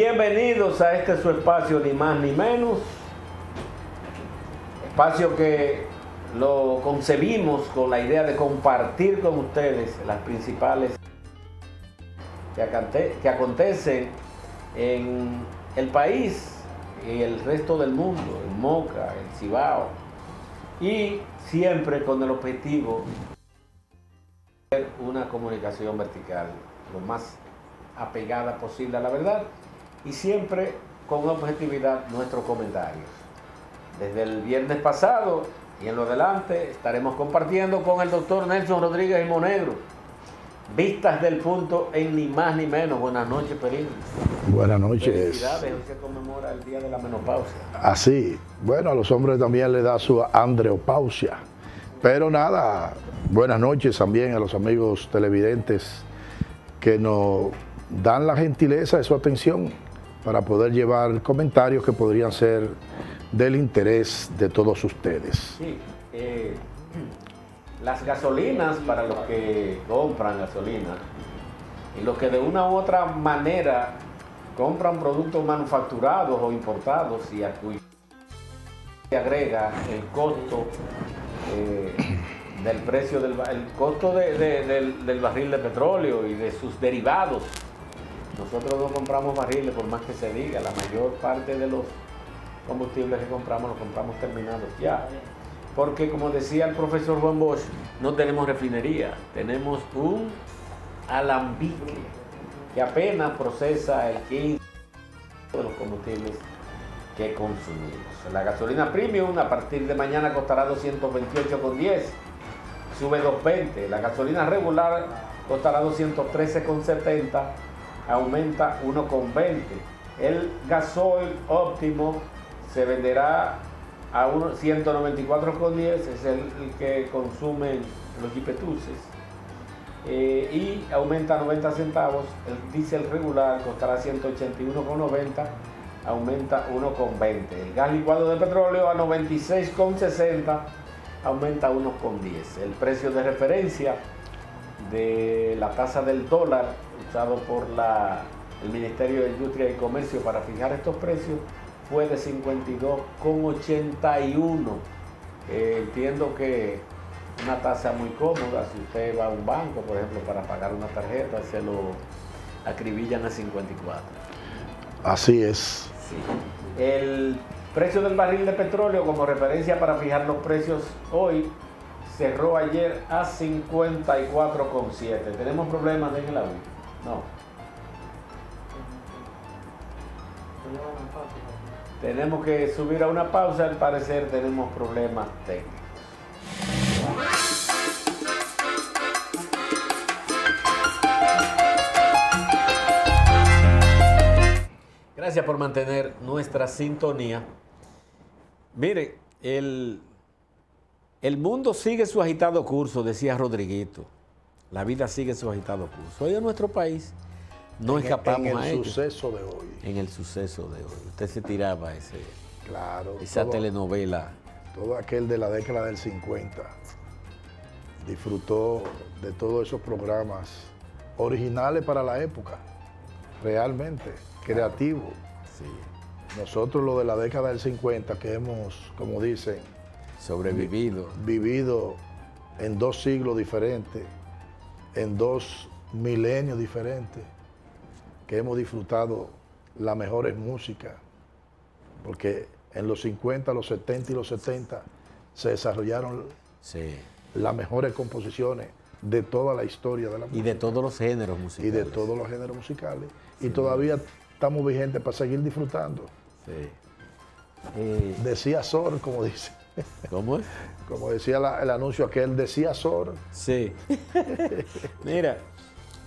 Bienvenidos a este su espacio, ni más ni menos. Espacio que lo concebimos con la idea de compartir con ustedes las principales que acontecen en el país y el resto del mundo, en Moca, en Cibao, y siempre con el objetivo de hacer una comunicación vertical lo más apegada posible a la verdad y siempre con objetividad nuestros comentarios. Desde el viernes pasado y en lo adelante estaremos compartiendo con el doctor Nelson Rodríguez y Monegro vistas del punto en ni más ni menos. Buenas noches, Perín. Buenas noches. Felicidades, hoy se conmemora el día de la menopausia. Así, bueno, a los hombres también les da su andropausia. Pero nada, buenas noches también a los amigos televidentes que nos dan la gentileza de su atención para poder llevar comentarios que podrían ser del interés de todos ustedes. Sí, las gasolinas, para los que compran gasolina y los que de una u otra manera compran productos manufacturados o importados y a cuyo se agrega el costo del precio del barril de petróleo y de sus derivados. Nosotros no compramos barriles por más que se diga, la mayor parte de los combustibles que compramos los compramos terminados ya. Porque como decía el profesor Juan Bosch, no tenemos refinería, tenemos un alambique que apenas procesa el 15% de los combustibles que consumimos. La gasolina premium a partir de mañana costará 228,10, sube 2.20. La gasolina regular costará 213,70, aumenta 1,20. El gasoil óptimo se venderá a 194,10, es el que consumen los jipetuses, y aumenta 90 centavos. El diésel regular costará 181,90, aumenta 1,20. El gas licuado de petróleo a 96,60, aumenta 1,10. El precio de referencia de la tasa del dólar usado por el Ministerio de Industria y Comercio para fijar estos precios fue de 52,81. Entiendo que una tasa muy cómoda. Si usted va a un banco, por ejemplo, para pagar una tarjeta, se lo acribillan a 54. Así es. Sí. El precio del barril de petróleo como referencia para fijar los precios hoy cerró ayer a 54,7. ¿Tenemos problemas en el audio? No. Tenemos que subir a una pausa, al parecer tenemos problemas técnicos. Gracias por mantener nuestra sintonía. Mire, el mundo sigue su agitado curso, decía Rodriguito. La vida sigue su agitado curso. Hoy en nuestro país no escapamos a ello. En el suceso de hoy. En el suceso de hoy. Usted se tiraba claro, esa telenovela. Todo aquel de la década del 50 disfrutó de todos esos programas originales para la época, realmente creativos. Sí. Nosotros lo de la década del 50 que hemos, como dicen, vivido en 2 siglos diferentes, en 2 milenios diferentes, que hemos disfrutado las mejores músicas, porque en los 50, los 70 y los 70 se desarrollaron las mejores composiciones de toda la historia de la música. Y de todos los géneros musicales. Y de todos los géneros musicales. Sí. Y todavía estamos vigentes para seguir disfrutando. Sí. Decía Sor, como dice. ¿Cómo es? Como decía el anuncio aquel, decía Sor. Sí. Mira,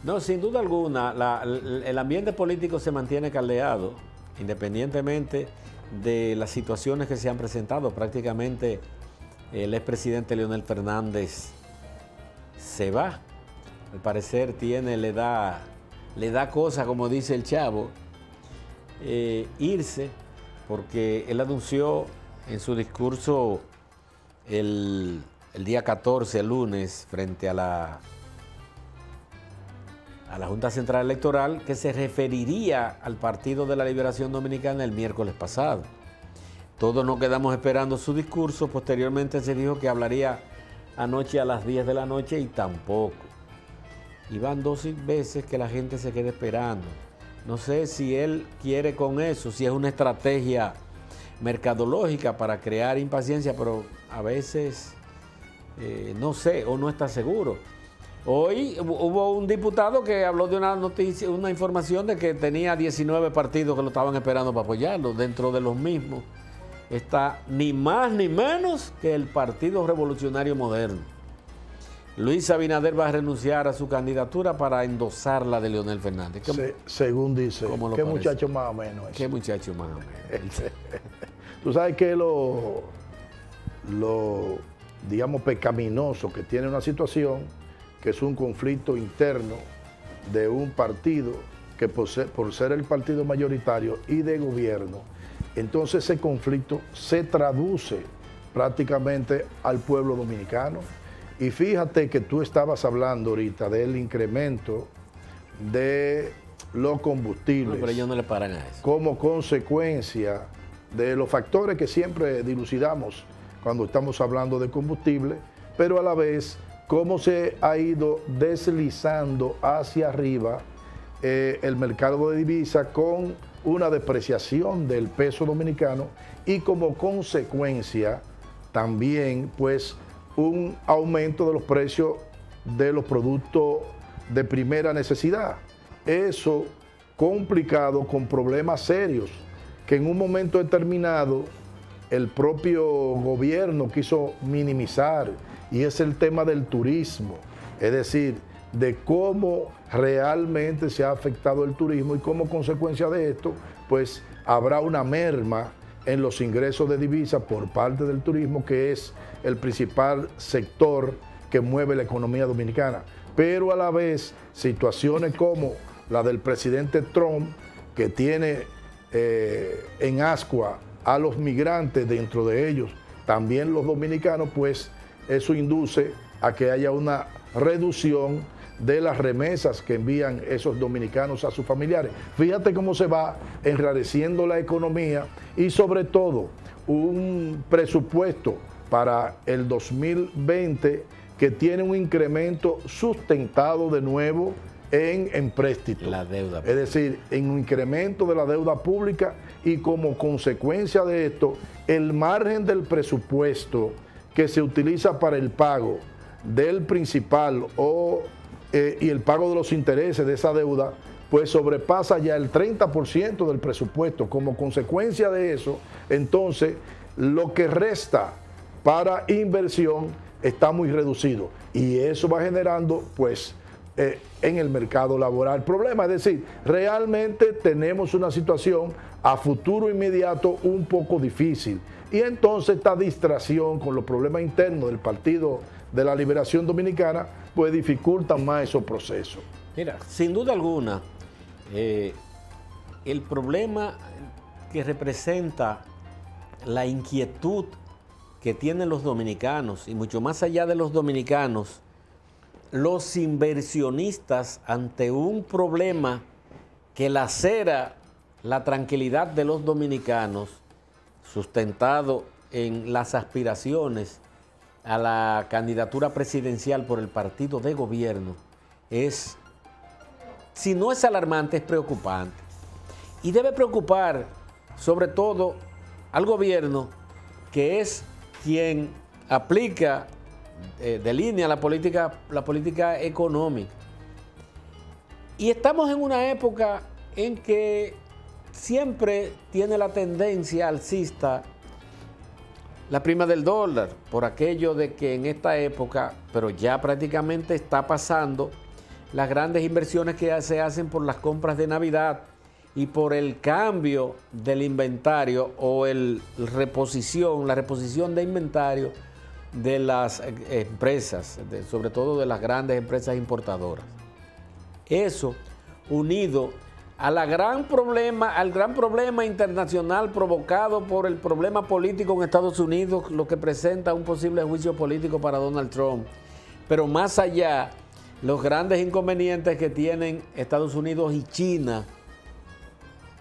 no, sin duda alguna, el ambiente político se mantiene caldeado, independientemente de las situaciones que se han presentado. Prácticamente el expresidente Leonel Fernández se va. Al parecer le da cosa, como dice el Chavo, irse, porque él anunció en su discurso el día 14, el lunes, frente a a la Junta Central Electoral que se referiría al Partido de la Liberación Dominicana el miércoles pasado. Todos nos quedamos esperando su discurso. Posteriormente se dijo que hablaría anoche a las 10 de la noche y tampoco. Y van 12 veces que la gente se queda esperando. No sé si él quiere con eso, si es una estrategia mercadológica para crear impaciencia, pero a veces no sé o no está seguro. Hoy hubo un diputado que habló de una noticia, una información de que tenía 19 partidos que lo estaban esperando para apoyarlo. Dentro de los mismos está ni más ni menos que el Partido Revolucionario Moderno. Luis Abinader va a renunciar a su candidatura para endosar la de Leonel Fernández. Según dice, ¿qué muchacho más o menos es? ¿Qué muchacho más o menos? Tú sabes que lo digamos, pecaminoso que tiene una situación, que es un conflicto interno de un partido que por ser el partido mayoritario y de gobierno, entonces ese conflicto se traduce prácticamente al pueblo dominicano. Y fíjate que tú estabas hablando ahorita del incremento de los combustibles. No, pero ellos no le paran a eso. Como consecuencia de los factores que siempre dilucidamos cuando estamos hablando de combustible, pero a la vez cómo se ha ido deslizando hacia arriba el mercado de divisas con una depreciación del peso dominicano y como consecuencia también pues un aumento de los precios de los productos de primera necesidad. Eso complicado con problemas serios que en un momento determinado el propio gobierno quiso minimizar, y es el tema del turismo, es decir, de cómo realmente se ha afectado el turismo y como consecuencia de esto, pues habrá una merma en los ingresos de divisas por parte del turismo, que es el principal sector que mueve la economía dominicana. Pero a la vez, situaciones como la del presidente Trump, que tiene en ascua a los migrantes, dentro de ellos también los dominicanos, pues eso induce a que haya una reducción de las remesas que envían esos dominicanos a sus familiares. Fíjate cómo se va enrareciendo la economía y sobre todo un presupuesto para el 2020 que tiene un incremento sustentado de nuevo en empréstitos. La deuda. Es decir, en un incremento de la deuda pública y como consecuencia de esto, el margen del presupuesto que se utiliza para el pago del principal y el pago de los intereses de esa deuda, pues sobrepasa ya el 30% del presupuesto. Como consecuencia de eso, entonces, lo que resta para inversión está muy reducido. Y eso va generando, pues, en el mercado laboral problemas. Es decir, realmente tenemos una situación a futuro inmediato un poco difícil. Y entonces esta distracción con los problemas internos del Partido de la Liberación Dominicana, pues dificultan más esos procesos. Mira, sin duda alguna, el problema que representa la inquietud que tienen los dominicanos, y mucho más allá de los dominicanos, los inversionistas ante un problema que lacera la tranquilidad de los dominicanos, sustentado en las aspiraciones a la candidatura presidencial por el partido de gobierno, es, si no es alarmante, es preocupante. Y debe preocupar sobre todo al gobierno, que es quien aplica, delinea la política económica. Y estamos en una época en que siempre tiene la tendencia alcista la prima del dólar, por aquello de que en esta época, pero ya prácticamente está pasando, las grandes inversiones que se hacen por las compras de Navidad y por el cambio del inventario o la reposición de inventario de las empresas, sobre todo de las grandes empresas importadoras. Eso, unido al gran problema internacional provocado por el problema político en Estados Unidos, lo que presenta un posible juicio político para Donald Trump. Pero más allá, los grandes inconvenientes que tienen Estados Unidos y China,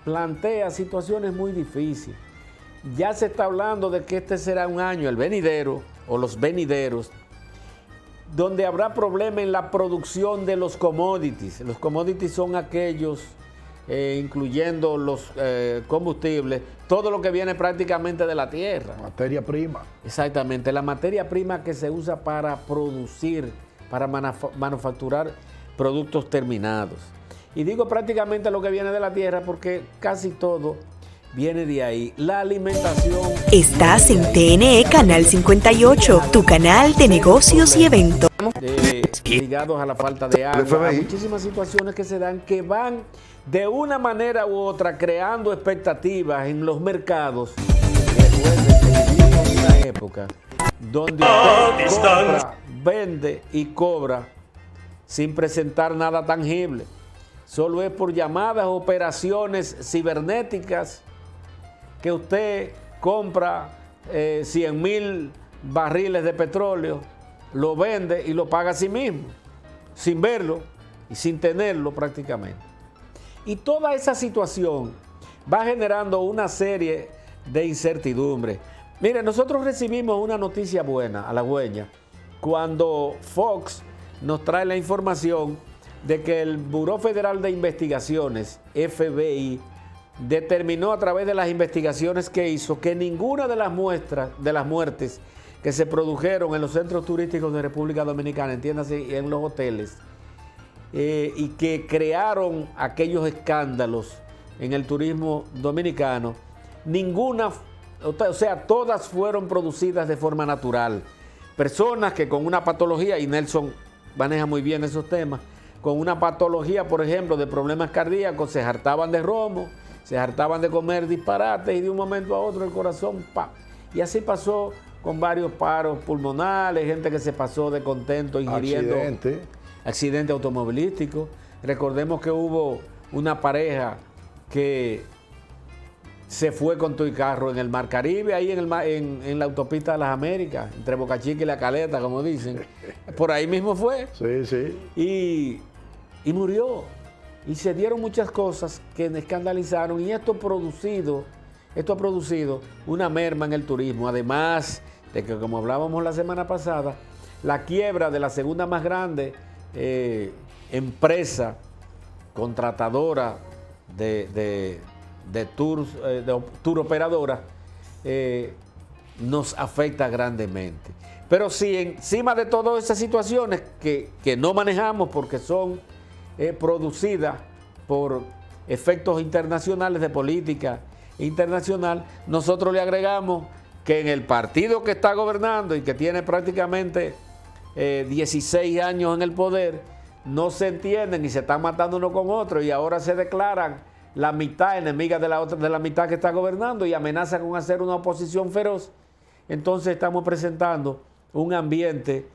plantea situaciones muy difíciles. Ya se está hablando de que este será un año, el venidero, o los venideros, donde habrá problema en la producción de los commodities. Los commodities son aquellos, incluyendo los combustibles, todo lo que viene prácticamente de la tierra. Materia prima. Exactamente, la materia prima que se usa para producir, para manufacturar productos terminados. Y digo prácticamente lo que viene de la tierra porque casi todo viene de ahí. La alimentación. Estás en TNE Canal 58, tu canal de negocios y eventos. Ligados a la falta de agua, a muchísimas situaciones que se dan que van de una manera u otra creando expectativas en los mercados. Vivimos en una época donde usted compra, vende y cobra sin presentar nada tangible. Solo es por llamadas, operaciones cibernéticas que usted compra 100,000 barriles de petróleo, lo vende y lo paga a sí mismo, sin verlo y sin tenerlo prácticamente. Y toda esa situación va generando una serie de incertidumbres. Mire, nosotros recibimos una noticia buena, halagüeña, cuando Fox nos trae la información de que el Buró Federal de Investigaciones, FBI, determinó a través de las investigaciones que hizo que ninguna de las muertes que se produjeron en los centros turísticos de República Dominicana, entiéndase, en los hoteles, y que crearon aquellos escándalos en el turismo dominicano, ninguna, o sea, todas fueron producidas de forma natural. Personas que con una patología, y Nelson maneja muy bien esos temas, con una patología, por ejemplo, de problemas cardíacos, se hartaban de romo, se hartaban de comer disparates y de un momento a otro el corazón, ¡pam! Y así pasó con varios paros pulmonales, gente que se pasó de contento ingiriendo accidente automovilístico. Recordemos que hubo una pareja que se fue con tu carro en el Mar Caribe, ahí en la autopista de las Américas, entre Boca Chica y La Caleta, como dicen. Por ahí mismo fue. Sí, sí. Y murió. Y se dieron muchas cosas que escandalizaron y esto ha producido una merma en el turismo, además de que, como hablábamos la semana pasada, la quiebra de la segunda más grande empresa contratadora de tour operadora nos afecta grandemente. Pero si encima de todas esas situaciones que no manejamos porque son producidas por efectos internacionales de política internacional, nosotros le agregamos que en el partido que está gobernando y que tiene prácticamente 16 años en el poder, no se entienden y se están matando uno con otro y ahora se declaran la mitad enemiga de la mitad que está gobernando y amenazan con hacer una oposición feroz. Entonces estamos presentando un ambiente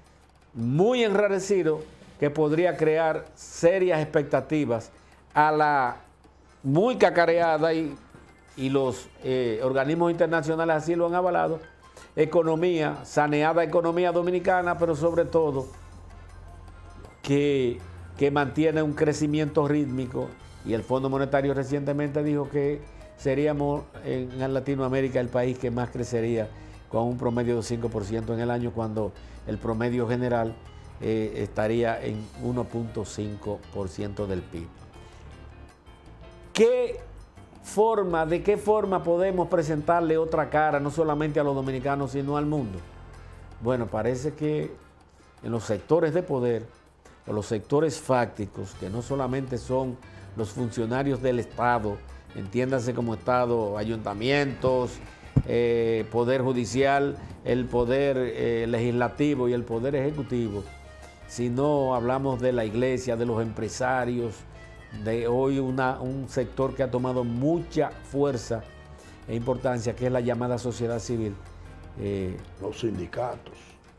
muy enrarecido que podría crear serias expectativas a la muy cacareada y los organismos internacionales así lo han avalado, economía, saneada economía dominicana, pero sobre todo que mantiene un crecimiento rítmico, y el Fondo Monetario recientemente dijo que seríamos en Latinoamérica el país que más crecería con un promedio de 5% en el año, cuando el promedio general estaría en 1.5% del PIB. ¿De qué forma podemos presentarle otra cara, no solamente a los dominicanos, sino al mundo? Bueno, parece que en los sectores de poder, o los sectores fácticos, que no solamente son los funcionarios del Estado, entiéndase como Estado, ayuntamientos, poder judicial, el poder legislativo y el poder ejecutivo, sino hablamos de la iglesia, de los empresarios, de hoy un sector que ha tomado mucha fuerza e importancia, que es la llamada sociedad civil. Los sindicatos.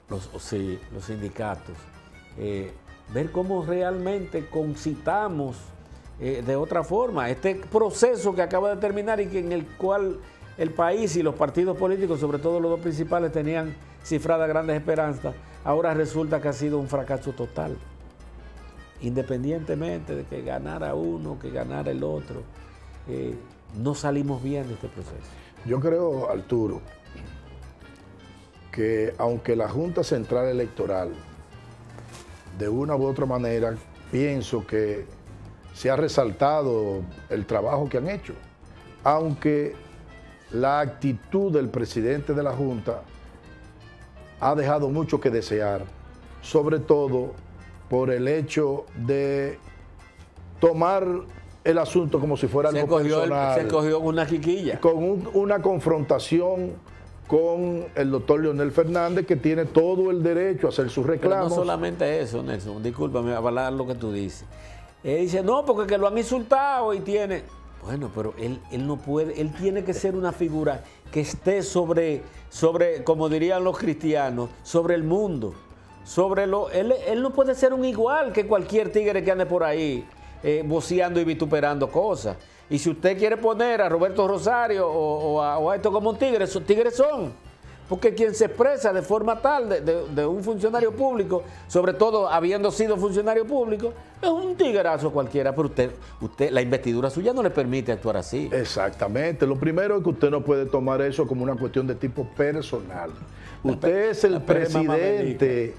Los sindicatos. Ver cómo realmente concitamos de otra forma este proceso que acaba de terminar y que en el cual el país y los partidos políticos, sobre todo los dos principales, tenían cifradas grandes esperanzas. Ahora resulta que ha sido un fracaso total. independientemente de que ganara uno, que ganara el otro, no salimos bien de este proceso. Yo creo, Arturo, que aunque la Junta Central Electoral, de una u otra manera, pienso que se ha resaltado el trabajo que han hecho, aunque la actitud del presidente de la Junta ha dejado mucho que desear, sobre todo por el hecho de tomar el asunto como si fuera algo personal. Se cogió una quiquilla. Con una confrontación con el doctor Leonel Fernández, que tiene todo el derecho a hacer sus reclamos. Pero no solamente eso, Nelson, discúlpame, avalar lo que tú dices. Él dice, no, porque que lo han insultado y tiene... Bueno, pero él no puede, él tiene que ser una figura que esté sobre como dirían los cristianos, sobre el mundo. Él no puede ser un igual que cualquier tigre que ande por ahí voceando y vituperando cosas. Y si usted quiere poner a Roberto Rosario o a esto como un tigre, esos tigres son. Porque quien se expresa de forma tal de un funcionario público, sobre todo habiendo sido funcionario público, es un tiguerazo cualquiera, pero usted la investidura suya no le permite actuar así. Exactamente. Lo primero es que usted no puede tomar eso como una cuestión de tipo personal. Usted es el presidente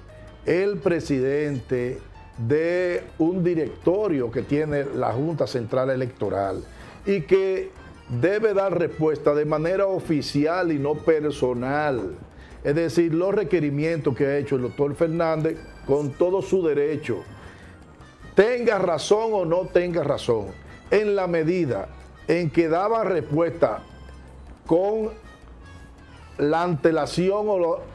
de un directorio que tiene la Junta Central Electoral y que debe dar respuesta de manera oficial y no personal. Es decir, los requerimientos que ha hecho el doctor Fernández con todo su derecho, tenga razón o no tenga razón, en la medida en que daba respuesta con la antelación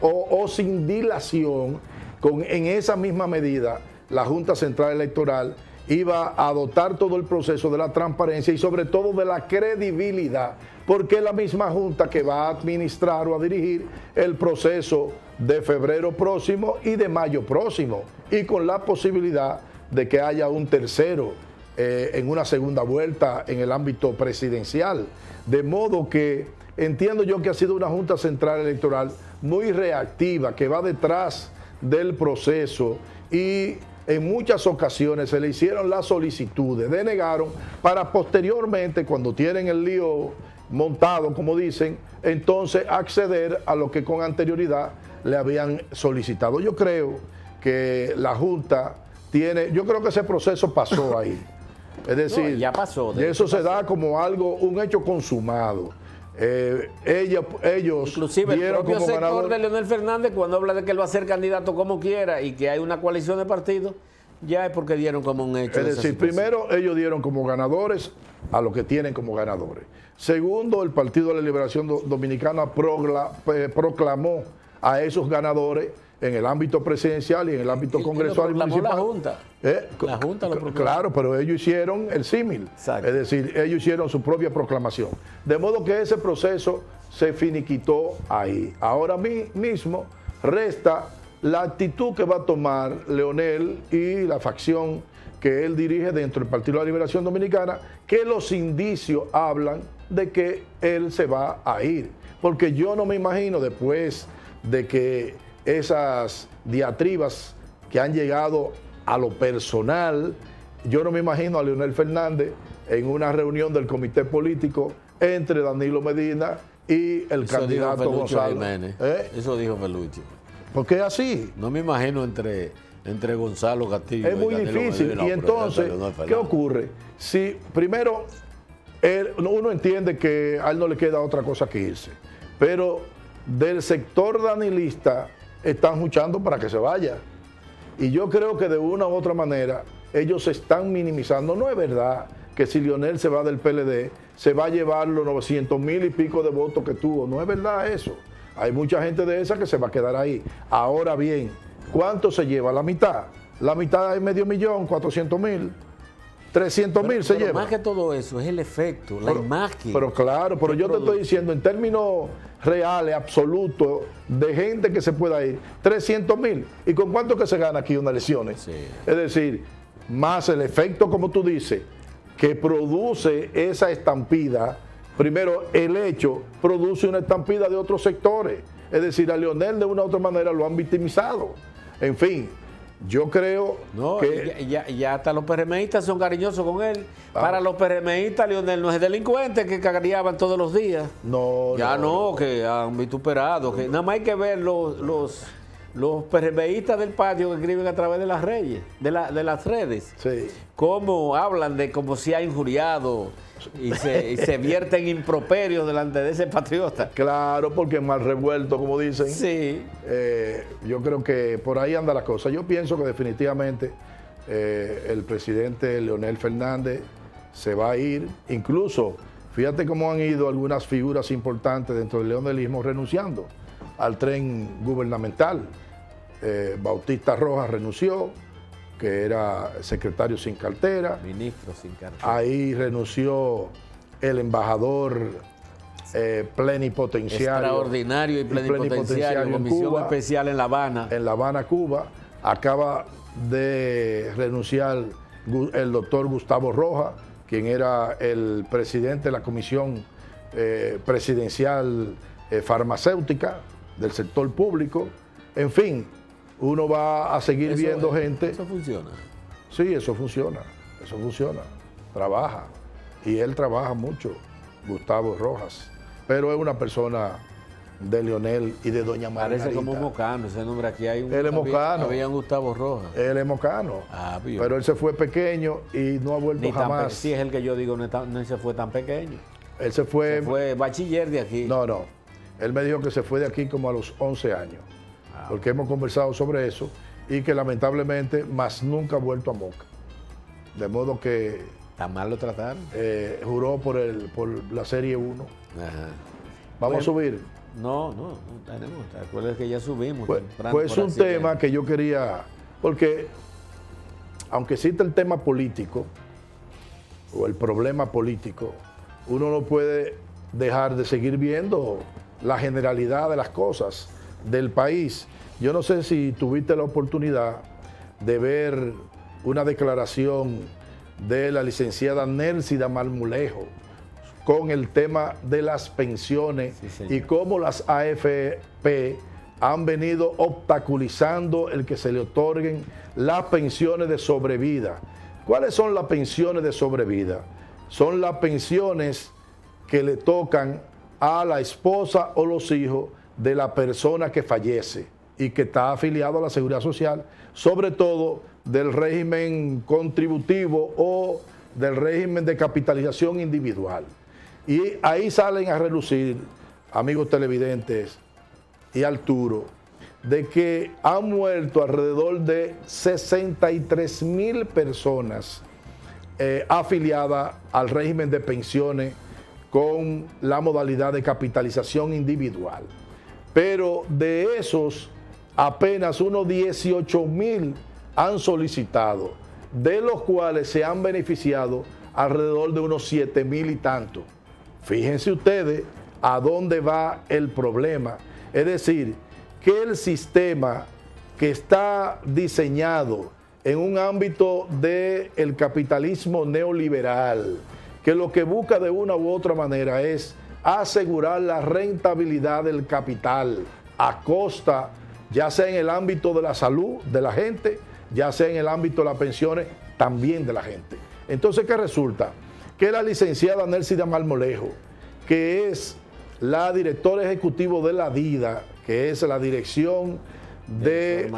o sin dilación, en esa misma medida, la Junta Central Electoral iba a adoptar todo el proceso de la transparencia y sobre todo de la credibilidad, porque es la misma Junta que va a administrar o a dirigir el proceso de febrero próximo y de mayo próximo, y con la posibilidad de que haya un tercero en una segunda vuelta en el ámbito presidencial. De modo que entiendo yo que ha sido una Junta Central Electoral muy reactiva, que va detrás del proceso, y en muchas ocasiones se le hicieron las solicitudes, denegaron, para posteriormente, cuando tienen el lío montado, como dicen, entonces acceder a lo que con anterioridad le habían solicitado. Yo creo que la Junta tiene, yo creo que ese proceso pasó ahí. Es decir, no, ya pasó. Eso se da como algo, un hecho consumado. Ellos inclusive el propio sector ganador de Leonel Fernández, cuando habla de que él va a ser candidato como quiera y que hay una coalición de partidos, ya es porque dieron como un hecho. Es decir, primero ellos dieron como ganadores a los que tienen como ganadores. Segundo, el Partido de la Liberación Dominicana proclamó a esos ganadores en el ámbito presidencial y en el ámbito congresual y municipal. La Junta. La Junta lo proclamó. Claro, pero ellos hicieron el símil. Es decir, ellos hicieron su propia proclamación. De modo que ese proceso se finiquitó ahí. Ahora mismo resta la actitud que va a tomar Leonel y la facción que él dirige dentro del Partido de la Liberación Dominicana, que los indicios hablan de que él se va a ir. Porque yo no me imagino, después de que esas diatribas que han llegado a lo personal, yo no me imagino a Leonel Fernández en una reunión del comité político entre Danilo Medina y el candidato Gonzalo. Eso dijo Felucci. ¿Por qué así? No me imagino entre Gonzalo Castillo. Es muy difícil. Medina, y entonces, ¿qué ocurre? Si primero uno entiende que a él no le queda otra cosa que irse, pero del sector danilista están luchando para que se vaya. Y yo creo que de una u otra manera ellos se están minimizando. No es verdad que si Leonel se va del PLD se va a llevar los 900,000 y pico de votos que tuvo. No es verdad eso. Hay mucha gente de esa que se va a quedar ahí. Ahora bien, ¿cuánto se lleva? La mitad. La mitad es 500,000, 400,000. 300,000 se lleva. Más que todo eso es el efecto, la imagen. Pero claro, pero yo te estoy diciendo en términos reales, absolutos, de gente que se pueda ir, 300,000. ¿Y con cuánto que se gana aquí unas elecciones? Sí. Es decir, más el efecto, como tú dices, que produce esa estampida. Primero, el hecho produce una estampida de otros sectores. Es decir, a Leonel de una u otra manera lo han victimizado. En fin, Yo creo No, que... ya hasta los PRMistas son cariñosos con él. Para los PRMistas, Leonel no es delincuente que cagareaban todos los días. No, ya no, que han vituperado. Que nada más hay que ver los PRMistas del patio que escriben a través de las redes, de las redes. Sí. Cómo hablan de como si ha injuriado y se vierten improperios delante de ese patriota. Claro, porque mal revuelto, como dicen. Sí. Yo creo que por ahí anda la cosa. Yo pienso que definitivamente el presidente Leonel Fernández se va a ir. Incluso, fíjate cómo han ido algunas figuras importantes dentro del leonelismo renunciando al tren gubernamental. Bautista Rojas renunció, que era secretario sin cartera. Ministro sin cartera. Ahí renunció el embajador plenipotenciario. Extraordinario y plenipotenciario, comisión Cuba, especial en La Habana. En La Habana, Cuba. Acaba de renunciar el doctor Gustavo Rojas, quien era el presidente de la comisión presidencial farmacéutica del sector público. En fin, uno va a seguir viendo gente. ¿Eso funciona? Sí, eso funciona, trabaja. Y él trabaja mucho, Gustavo Rojas. Pero es una persona de Leonel y de doña Margarita. Parece como mocano ese nombre. Aquí hay Él es mocano. Había un Gustavo Rojas. Él es mocano. Pero él se fue pequeño y no ha vuelto jamás. Sí, es el que yo digo, no se fue tan pequeño. Él se fue bachiller de aquí. No. Él me dijo que se fue de aquí como a los 11 años. Porque hemos conversado sobre eso y que lamentablemente más nunca ha vuelto a Moca. De modo que... ¿Tan mal lo trataron? Juró por la Serie 1. Ajá. ¿Vamos a subir? No tenemos. Recuerda que ya subimos. Pues un tema que yo quería... Porque aunque existe el tema político o el problema político, uno no puede dejar de seguir viendo la generalidad de las cosas del país. Yo no sé si tuviste la oportunidad de ver una declaración de la licenciada Nélcida Marmolejo con el tema de las pensiones y cómo las AFP han venido obstaculizando el que se le otorguen las pensiones de sobrevida. ¿Cuáles son las pensiones de sobrevida? Son las pensiones que le tocan a la esposa o los hijos de la persona que fallece y que está afiliado a la Seguridad Social, sobre todo del régimen contributivo o del régimen de capitalización individual. Y ahí salen a relucir, amigos televidentes y Arturo, de que han muerto alrededor de 63,000 personas afiliadas al régimen de pensiones con la modalidad de capitalización individual. Pero de esos, apenas unos 18,000 han solicitado, de los cuales se han beneficiado alrededor de unos 7,000 y tanto. Fíjense ustedes a dónde va el problema. Es decir, que el sistema que está diseñado en un ámbito del capitalismo neoliberal, que lo que busca de una u otra manera es asegurar la rentabilidad del capital a costa, ya sea en el ámbito de la salud de la gente, ya sea en el ámbito de las pensiones, también de la gente. Entonces, ¿qué resulta? Que la licenciada Nélcida Marmolejo, que es la directora ejecutiva de la DIDA, que es la Dirección de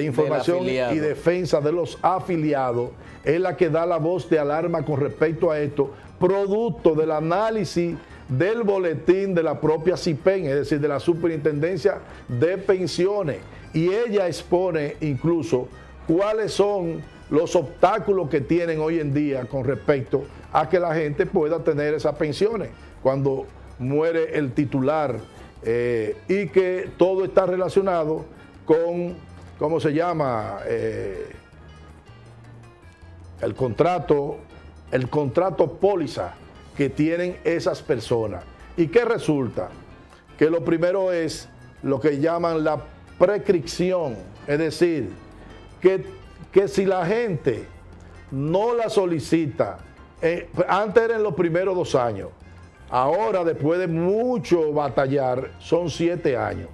Información y Defensa de los Afiliados, es la que da la voz de alarma con respecto a esto, producto del análisis del boletín de la propia CIPEN, es decir, de la Superintendencia de Pensiones. Y ella expone incluso cuáles son los obstáculos que tienen hoy en día con respecto a que la gente pueda tener esas pensiones cuando muere el titular y que todo está relacionado con, ¿cómo se llama? El contrato póliza que tienen esas personas. ¿Y qué resulta? Que lo primero es lo que llaman la prescripción, es decir, que si la gente no la solicita, antes eran los primeros 2 años, ahora después de mucho batallar son 7 años.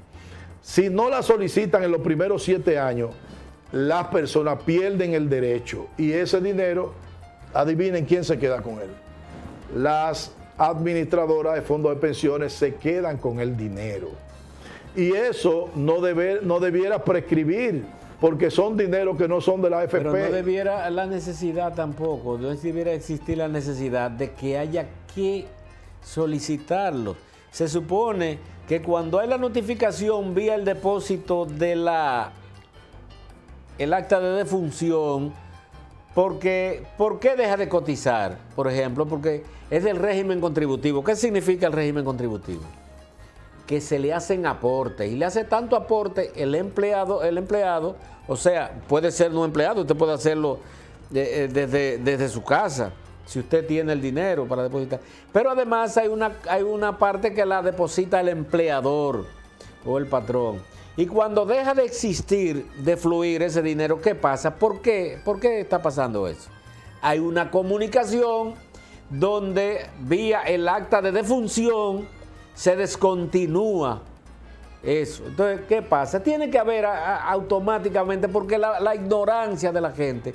Si no la solicitan en los primeros 7 años, las personas pierden el derecho y ese dinero, adivinen quién se queda con él. Las administradoras de fondos de pensiones se quedan con el dinero. Y eso no debiera prescribir, porque son dineros que no son de la AFP. Pero no debiera la necesidad tampoco, no debiera existir la necesidad de que haya que solicitarlo. Se supone que cuando hay la notificación vía el depósito de el acta de defunción, ¿por qué deja de cotizar? Por ejemplo, porque es del régimen contributivo. ¿Qué significa el régimen contributivo? Que se le hacen aportes, y le hace tanto aporte el empleado, o sea, puede ser no empleado, usted puede hacerlo desde su casa, si usted tiene el dinero para depositar. Pero además hay una parte que la deposita el empleador o el patrón. Y cuando deja de existir, de fluir ese dinero, ¿qué pasa? ¿Por qué está pasando eso? Hay una comunicación donde vía el acta de defunción se descontinúa eso. Entonces, ¿qué pasa? Tiene que haber automáticamente, porque la ignorancia de la gente.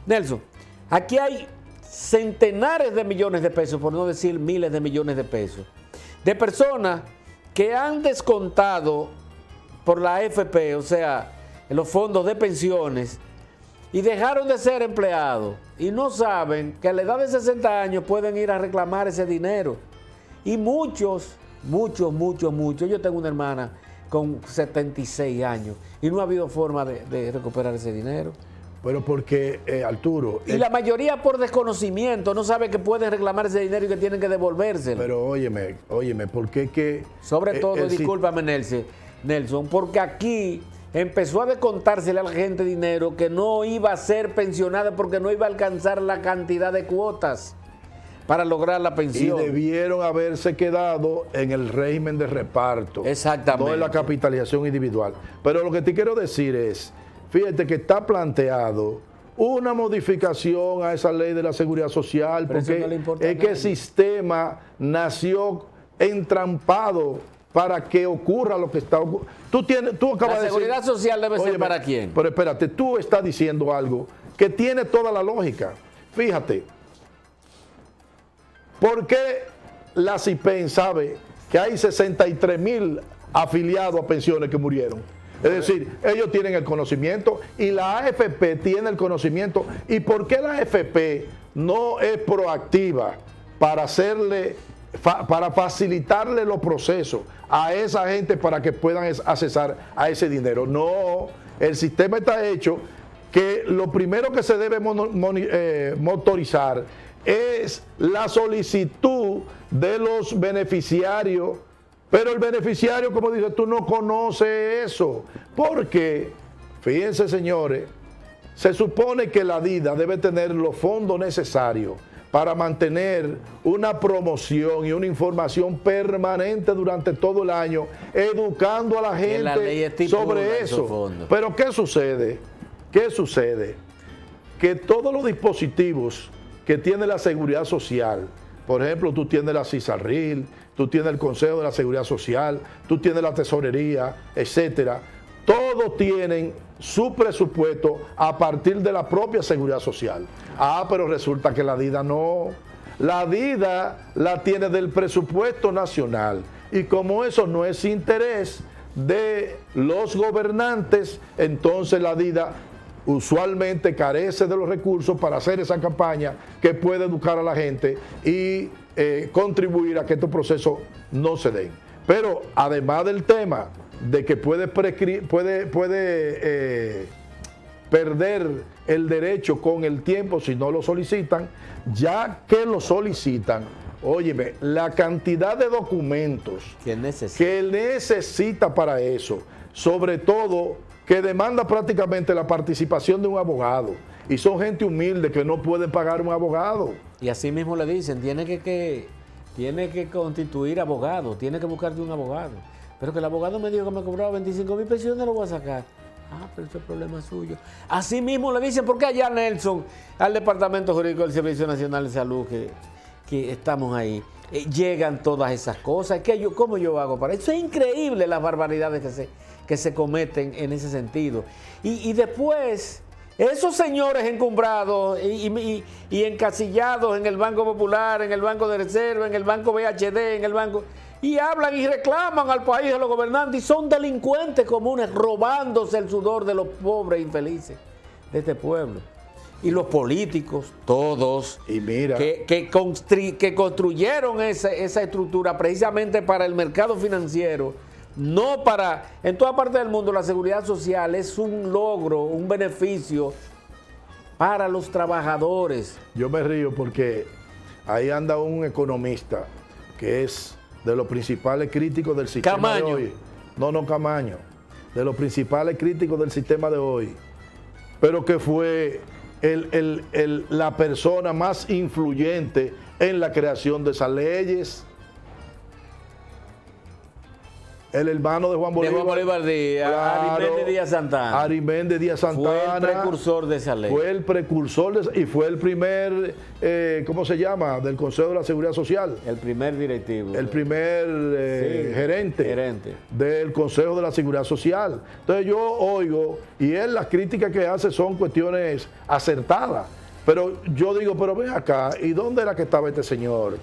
Nelson, aquí hay centenares de millones de pesos, por no decir miles de millones de pesos, de personas que han descontado por la AFP, o sea, en los fondos de pensiones, y dejaron de ser empleados y no saben que a la edad de 60 años pueden ir a reclamar ese dinero. Y muchos. Yo tengo una hermana con 76 años y no ha habido forma de recuperar ese dinero. Pero porque, Arturo... Y la mayoría por desconocimiento no sabe que pueden reclamar ese dinero y que tienen que devolvérselo. Pero óyeme, ¿por qué que...? Sobre todo, discúlpame, Nelson, porque aquí empezó a descontársele a la gente dinero que no iba a ser pensionada porque no iba a alcanzar la cantidad de cuotas para lograr la pensión. Y debieron haberse quedado en el régimen de reparto. Exactamente. No en la capitalización individual. Pero lo que te quiero decir es, fíjate que está planteado una modificación a esa ley de la seguridad social, pero porque es que el sistema nació entrampado para que ocurra lo que está ocurriendo. Tú acabas de decir... ¿La seguridad social debe ser para quién? Pero espérate, tú estás diciendo algo que tiene toda la lógica. Fíjate, ¿por qué la CIPEN sabe que hay 63,000 afiliados a pensiones que murieron? Es decir, ellos tienen el conocimiento y la AFP tiene el conocimiento. ¿Y por qué la AFP no es proactiva para facilitarle los procesos a esa gente para que puedan accesar a ese dinero? No, el sistema está hecho que lo primero que se debe motorizar es la solicitud de los beneficiarios, pero el beneficiario, como dices tú, no conoce eso, porque, fíjense señores, se supone que la DIDA debe tener los fondos necesarios para mantener una promoción y una información permanente durante todo el año, educando a la gente sobre eso. Pero ¿qué sucede? Que todos los dispositivos que tiene la seguridad social, por ejemplo, tú tienes la CISARRIL, tú tienes el Consejo de la Seguridad Social, tú tienes la Tesorería, etcétera, todos tienen su presupuesto a partir de la propia seguridad social. Pero resulta que la DIDA no. La DIDA la tiene del presupuesto nacional. Y como eso no es interés de los gobernantes, entonces la DIDA usualmente carece de los recursos para hacer esa campaña que puede educar a la gente y contribuir a que estos procesos no se den. Pero además del tema de que puede perder el derecho con el tiempo si no lo solicitan, ya que lo solicitan, óyeme, la cantidad de documentos que necesita para eso, sobre todo que demanda prácticamente la participación de un abogado, y son gente humilde que no pueden pagar un abogado. Y así mismo le dicen, tiene que constituir abogado, tiene que buscarte un abogado. Pero que el abogado me dijo que me cobraba 25,000 pesos, ¿dónde lo voy a sacar? Pero ese es problema suyo. Así mismo le dicen, porque allá Nelson, al Departamento Jurídico del Servicio Nacional de Salud, que estamos ahí, llegan todas esas cosas. ¿Cómo yo hago para eso? Es increíble las barbaridades que se cometen en ese sentido. Y después, esos señores encumbrados y encasillados en el Banco Popular, en el Banco de Reserva, en el Banco BHD, en el Banco... Y hablan y reclaman al país de los gobernantes y son delincuentes comunes robándose el sudor de los pobres infelices de este pueblo. Y los políticos, todos, Y mira, que construyeron esa estructura precisamente para el mercado financiero, no para... En toda parte del mundo la seguridad social es un logro, un beneficio para los trabajadores. yo me río porque ahí anda un economista que es de los principales críticos del sistema Camaño. de hoy. No, Camaño. De los principales críticos del sistema de hoy. Pero que fue la persona más influyente en la creación de esas leyes. El hermano de Juan Bolívar. De Juan Bolívar Díaz, Claro, Ariméndez Díaz Santana. Ariméndez Díaz Santana. Fue el precursor de esa ley. Fue el precursor y fue el primer, ¿cómo se llama? Del Consejo de la Seguridad Social. El primer directivo. El primer Sí, gerente del Consejo de la Seguridad Social. Entonces yo oigo, y él las críticas que hace son cuestiones acertadas. Pero yo digo, pero ven acá, ¿y dónde era que estaba este señor?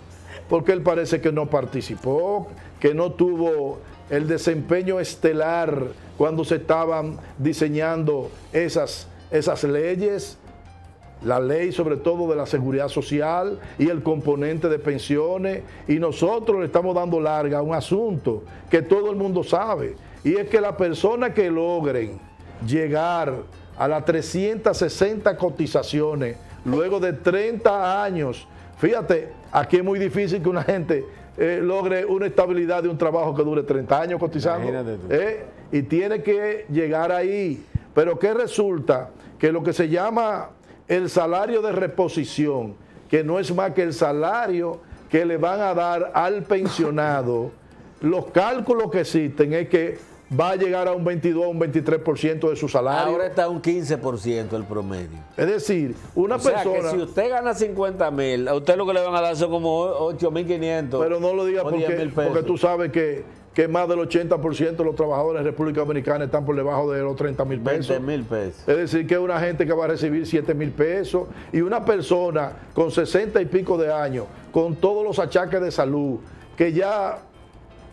Porque él parece que no participó, que no tuvo el desempeño estelar cuando se estaban diseñando esas leyes, la ley sobre todo de la seguridad social y el componente de pensiones, y nosotros le estamos dando larga a un asunto que todo el mundo sabe, y es que las personas que logren llegar a las 360 cotizaciones luego de 30 años, fíjate, aquí es muy difícil que una gente logre una estabilidad de un trabajo que dure 30 años cotizando. Y tiene que llegar ahí. Pero ¿qué resulta? Que lo que se llama el salario de reposición, que no es más que el salario que le van a dar al pensionado, los cálculos que existen es que va a llegar a un 22 o un 23% de su salario. Ahora está un 15% el promedio. Es decir, una persona... que si usted gana 50,000, a usted lo que le van a dar son como 8,500. Pero no lo diga o 10,000 pesos. porque tú sabes que más del 80% de los trabajadores de República Dominicana están por debajo de los 30,000 pesos. 20,000 pesos. Es decir, que una gente que va a recibir 7,000 pesos y una persona con 60 y pico de años, con todos los achaques de salud, que ya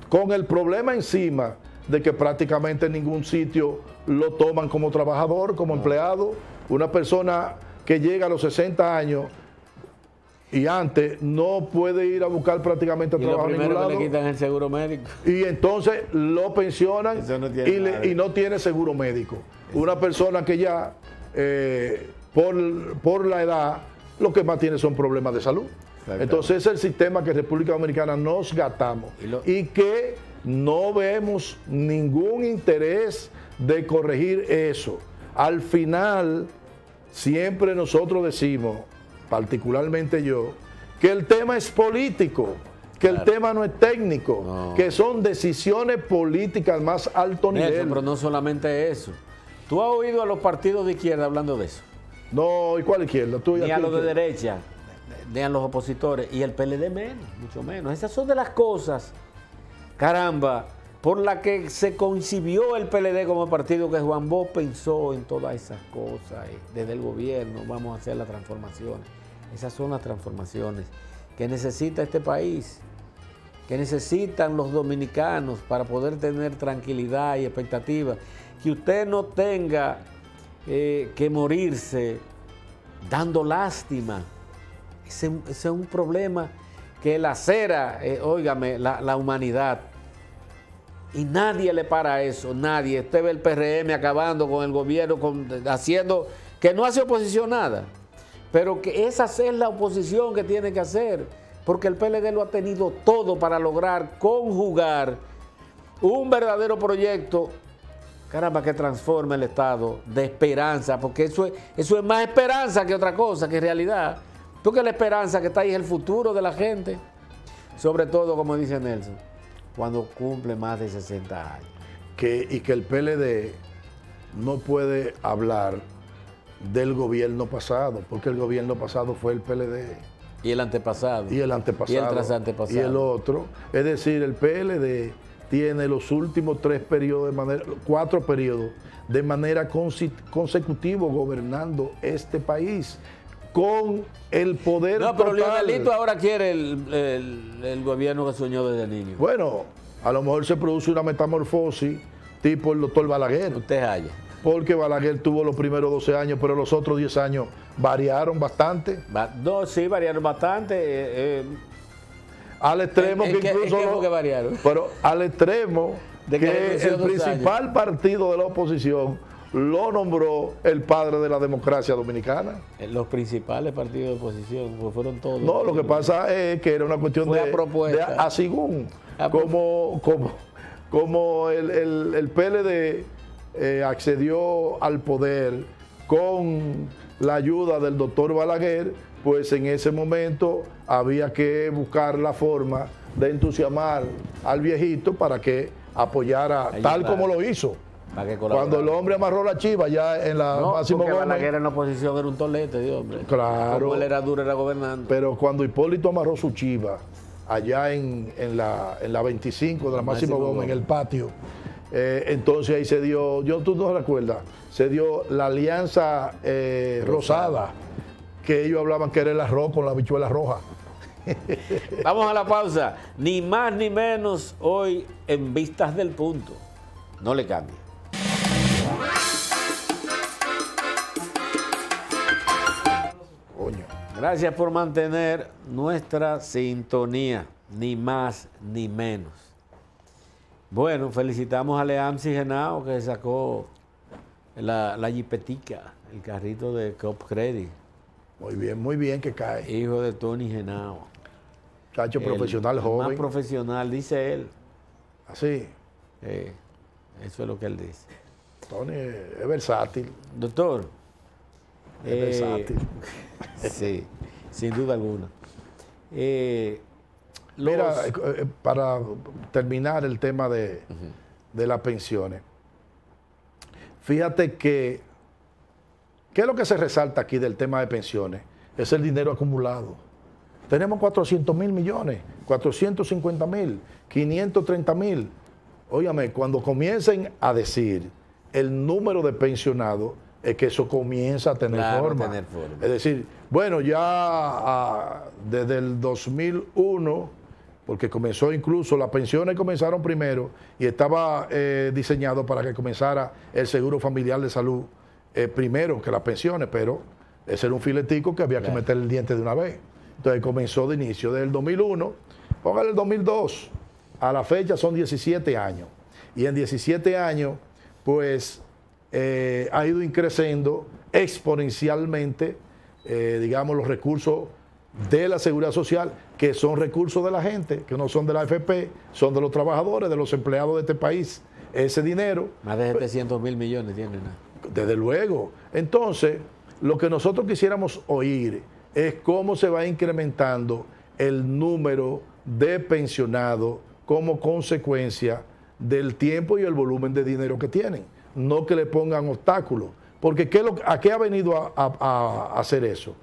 con el problema encima de que prácticamente en ningún sitio lo toman como trabajador, como empleado, una persona que llega a los 60 años y antes no puede ir a buscar prácticamente trabajo Y lo a ningún primero lado. que le quitan es el seguro médico. Y entonces lo pensionan Eso no tiene nada. y no tiene seguro médico. Una persona que ya por la edad lo que más tiene son problemas de salud. Entonces es el sistema que República Dominicana nos gatamos y que no vemos ningún interés de corregir eso. Al final, siempre nosotros decimos, particularmente yo, que el tema es político, que el tema no es técnico, que son decisiones políticas más alto nivel. Nelson, pero no solamente eso. ¿Tú has oído a los partidos de izquierda hablando de eso? No, ¿y cuál izquierda? ¿Tú y Ni a a ti los de izquierda? derecha, ni a los opositores. Y el PLD menos, mucho menos. Esas son de las cosas, caramba, por la que se concibió el PLD como partido, que Juan Bosch pensó en todas esas cosas. Desde el gobierno vamos a hacer las transformaciones. Esas son las transformaciones que necesita este país, que necesitan los dominicanos para poder tener tranquilidad y expectativa. Que usted no tenga que morirse dando lástima. Ese es un problema que lacera, óigame, la humanidad. Y nadie le para eso, nadie. Usted ve el PRM acabando con el gobierno, haciendo, que no hace oposición nada. Pero que esa es la oposición que tiene que hacer, porque el PLD lo ha tenido todo para lograr conjugar un verdadero proyecto, caramba, que transforme el Estado de esperanza, porque eso es más esperanza que otra cosa, que realidad. Porque la esperanza que está ahí es el futuro de la gente, sobre todo, como dice Nelson, cuando cumple más de 60 años. Y que el PLD no puede hablar del gobierno pasado, porque el gobierno pasado fue el PLD. Y el antepasado. Y el antepasado. Y el trasantepasado. Y el otro. Es decir, el PLD tiene los últimos 4 periodos de manera consecutiva gobernando este país con el poder No, pero total. Leonelito ahora quiere el gobierno que soñó desde niño. Bueno, a lo mejor se produce una metamorfosis tipo el doctor Balaguer, Usted haya. porque Balaguer tuvo los primeros 12 años, pero los otros 10 años variaron bastante. No, sí, variaron bastante. Al extremo ¿En que qué- incluso... en qué fue que variaron? Pero al extremo De que que renunció el 2 principal partido de la oposición lo nombró el padre de la democracia dominicana. Los principales partidos de oposición, pues fueron todos. No, lo que pasa es que era una cuestión Fue a de propuesta. asigún. A Como el PLD accedió al poder con la ayuda del doctor Balaguer, pues en ese momento había que buscar la forma de entusiasmar al viejito para que apoyara, Ahí tal está. como lo hizo. Para que colaborara. Cuando el hombre amarró la chiva ya en la No, Máximo porque Gómez. Balaguer en la oposición era un tolete, Dios, hombre. Claro. Como él era duro, era gobernando. Pero cuando Hipólito amarró su chiva allá en la 25 de la Máximo Gómez, en el patio, entonces ahí se dio, tú no recuerdas, se dio la alianza rosada, que ellos hablaban que era el arroz con la habichuela roja. Vamos a la pausa. Ni más ni menos hoy en Vistas del Punto. No le cambie. Coño. Gracias por mantener nuestra sintonía. Ni más ni menos. Bueno, felicitamos a Leamsi Genao que sacó la jipetica, el carrito de Cop Credit, Muy bien que cae. hijo de Tony Genao. Chacho El profesional más joven. profesional, dice él. Así. Eso es lo que él dice. Tony es versátil. Doctor. Es versátil. Sí, sin duda alguna. Mira, para terminar el tema de las pensiones, fíjate que, ¿qué es lo que se resalta aquí del tema de pensiones? Es el dinero acumulado. Tenemos 400 mil millones, 450 mil, 530 mil. Óyame, cuando comiencen a decir el número de pensionados, es que eso comienza a tener, Claro, forma. tener forma. Es decir, bueno, ya desde el 2001, porque comenzó incluso, las pensiones comenzaron primero y estaba diseñado para que comenzara el seguro familiar de salud primero que las pensiones, pero ese era un filetico que había que meter el diente de una vez. Entonces comenzó de inicio desde el 2001, póngale el 2002, a la fecha son 17 años. Y en 17 años, pues ha ido increciendo exponencialmente, digamos, los recursos de la seguridad social, que son recursos de la gente, que no son de la AFP, son de los trabajadores, de los empleados de este país. Ese dinero, Más de 700 mil millones tienen. desde luego. Entonces, lo que nosotros quisiéramos oír es cómo se va incrementando el número de pensionados como consecuencia del tiempo y el volumen de dinero que tienen. No que le pongan obstáculos. Porque ¿a qué ha venido a hacer eso?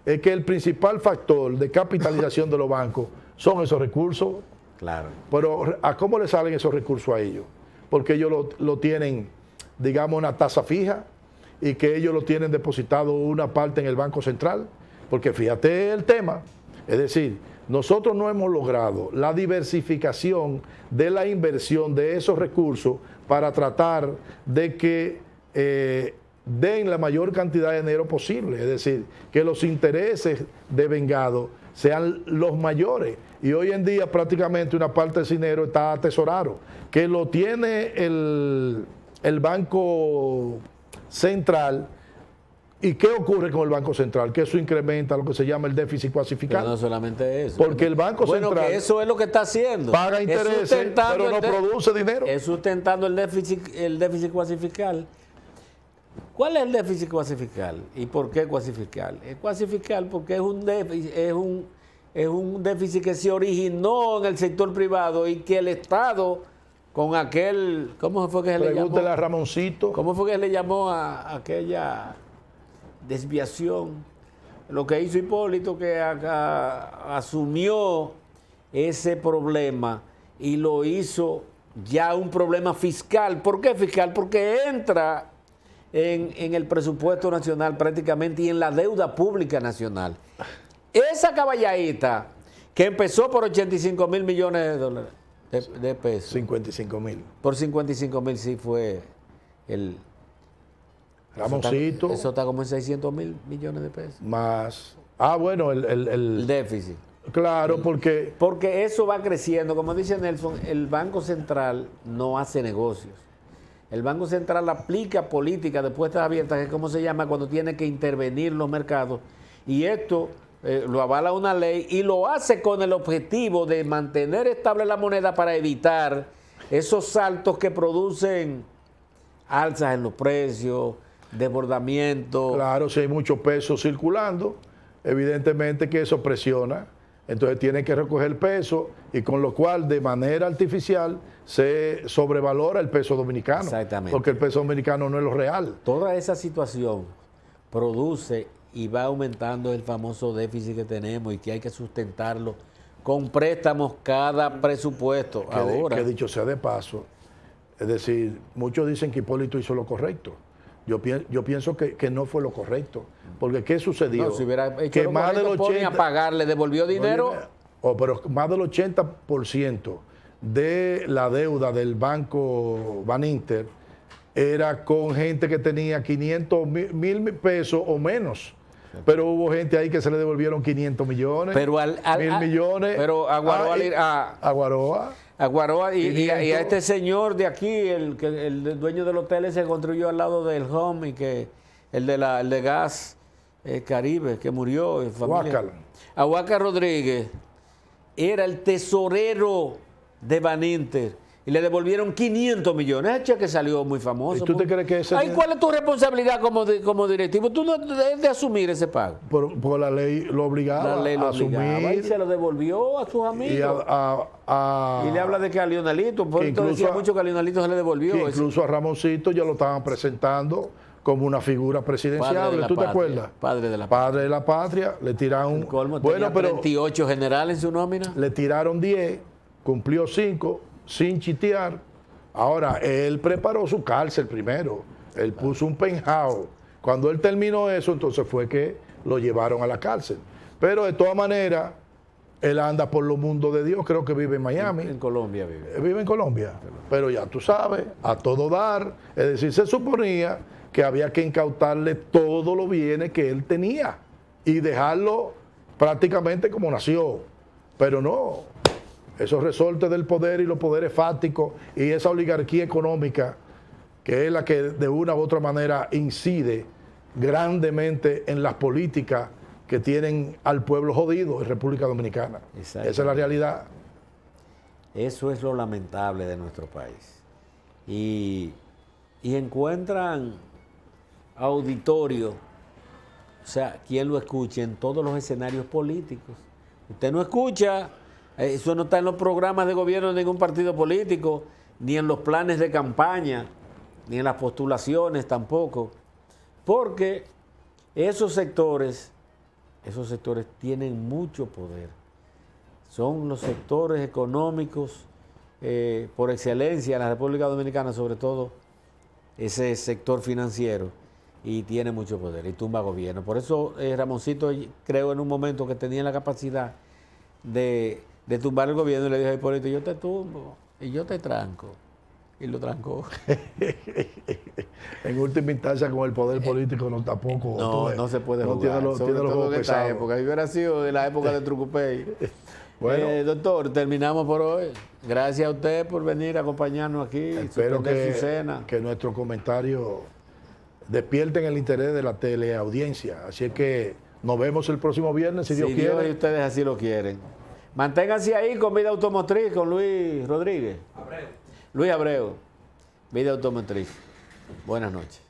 Es que el principal factor de capitalización de los bancos son esos recursos. Claro. Pero ¿a cómo le salen esos recursos a ellos? Porque ellos lo tienen, digamos, una tasa fija y que ellos lo tienen depositado una parte en el Banco Central. Porque fíjate el tema, es decir, nosotros no hemos logrado la diversificación de la inversión de esos recursos para tratar de que den la mayor cantidad de dinero posible, es decir, que los intereses de vengado sean los mayores. Y hoy en día prácticamente una parte de ese dinero está atesorado, que lo tiene el Banco Central. ¿Y qué ocurre con el Banco Central? Que eso incrementa lo que se llama el déficit cuasificado. Pero no solamente eso. Porque el Banco Central que eso es lo que está haciendo. paga Es intereses, sustentando pero no produce dinero. Es sustentando el déficit cuasifical. ¿Cuál es el déficit cuasifical? ¿Y por qué cuasifical? Es cuasifical porque es un déficit que se originó en el sector privado y que el Estado, con aquel, ¿cómo fue que se le llamó? Pregúntele a Ramoncito. ¿Cómo fue que le llamó a aquella desviación? Lo que hizo Hipólito, que asumió ese problema y lo hizo ya un problema fiscal. ¿Por qué fiscal? Porque entra en el presupuesto nacional prácticamente y en la deuda pública nacional. Esa caballadita que empezó por 85 mil millones de dólares de pesos. 55.000. Por 55 mil sí fue el... Ramoncito. Eso está como en 600 mil millones de pesos. Más... bueno, El déficit. Claro, porque... Porque eso va creciendo. Como dice Nelson, el Banco Central no hace negocios. El Banco Central aplica política de puertas abiertas, que es como se llama cuando tiene que intervenir los mercados. Y esto lo avala una ley y lo hace con el objetivo de mantener estable la moneda para evitar esos saltos que producen alzas en los precios, desbordamiento. Claro, si hay mucho peso circulando, evidentemente que eso presiona. Entonces tiene que recoger peso y con lo cual de manera artificial se sobrevalora el peso dominicano. Exactamente. Porque el peso dominicano no es lo real. Toda esa situación produce y va aumentando el famoso déficit que tenemos y que hay que sustentarlo con préstamos cada presupuesto. Que dicho sea de paso, es decir, muchos dicen que Hipólito hizo lo correcto. Yo pienso que no fue lo correcto. Porque ¿qué sucedió? No, si hubiera hecho que lo más del correcto, 80, a pagar, le devolvió dinero. Pero más del 80% de la deuda del banco Baninter era con gente que tenía 500 mil pesos o menos. Pero hubo gente ahí que se le devolvieron 500 millones, Pero 1.000 millones. Pero a Guaroa. A Guaroa y a este señor de aquí, el dueño del hotel se construyó al lado del Home y que el de Gas Caribe que murió. A Huácar Rodríguez era el tesorero de Baninter y le devolvieron 500 millones. Ese cheque salió muy famoso. ¿Y tú te crees que ese... ¿Cuál es tu responsabilidad como directivo? Tú no debes de asumir ese pago. Por la ley lo obligaba a asumir. Y se lo devolvió a sus amigos. Y le habla de que a Leonelito, por eso decía mucho que a Leonelito se le devolvió. Que incluso a Ramoncito ya lo estaban presentando como una figura presidenciable. ¿Tú te acuerdas? Padre de la patria. Padre de la patria. Le tiraron... Bueno, pero 28 generales en su nómina. Le tiraron 10, cumplió 5, sin chitear. Ahora, él preparó su cárcel primero. Él puso un penthouse. Cuando él terminó eso, entonces fue que lo llevaron a la cárcel. Pero de todas maneras, él anda por los mundos de Dios. Creo que vive en Miami. En Colombia vive. Vive en Colombia. Pero ya tú sabes, a todo dar. Es decir, se suponía que había que incautarle todos los bienes que él tenía y dejarlo prácticamente como nació. Pero no. Esos resortes del poder y los poderes fácticos y esa oligarquía económica que es la que de una u otra manera incide grandemente en las políticas que tienen al pueblo jodido en República Dominicana. Esa es la realidad. Eso es lo lamentable de nuestro país. Y encuentran auditorio, o sea, quien lo escuche en todos los escenarios políticos. Usted no escucha... Eso no está en los programas de gobierno de ningún partido político, ni en los planes de campaña, ni en las postulaciones tampoco. Porque esos sectores tienen mucho poder. Son los sectores económicos por excelencia en la República Dominicana, sobre todo ese sector financiero, y tiene mucho poder y tumba gobierno. Por eso Ramoncito creo en un momento que tenía la capacidad de tumbar el gobierno y le dijo a Hipólito, yo te tumbo y yo te tranco. Y lo trancó. En última instancia con el poder político tampoco. No se puede jugar. Sobre todo en esta época. Si hubiera sido de la época de Trucupey. Bueno, doctor, terminamos por hoy. Gracias a usted por venir a acompañarnos aquí. Espero que nuestros comentarios despierten el interés de la teleaudiencia. Así es que nos vemos el próximo viernes, si Dios quiere. Dios y ustedes así lo quieren. Manténganse ahí con Vida Automotriz, con Luis Rodríguez. Luis Abreu, Vida Automotriz. Buenas noches.